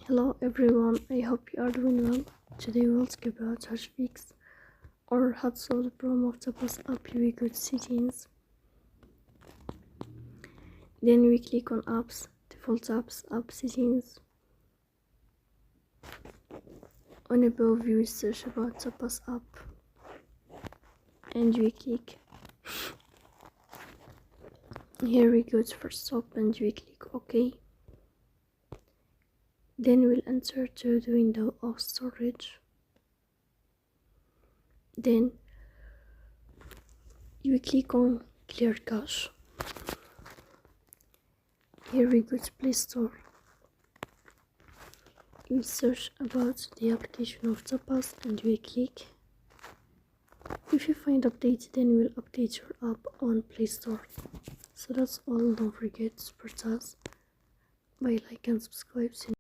Hello everyone, I hope you are doing well. Today we'll talk about how to fix or how to solve the problem of Tapas app. We go to settings, then we click on apps, default apps, app settings. On above we search about Tapas app and we click. Here we go to first stop and we click OK. Then we'll enter to the window of storage. Then you click on clear cache. Here we go to Play Store. We search about the application of Tapas and we click. If you find update, then we'll update your app on Play Store. So that's all. Don't forget to support us by like and subscribe.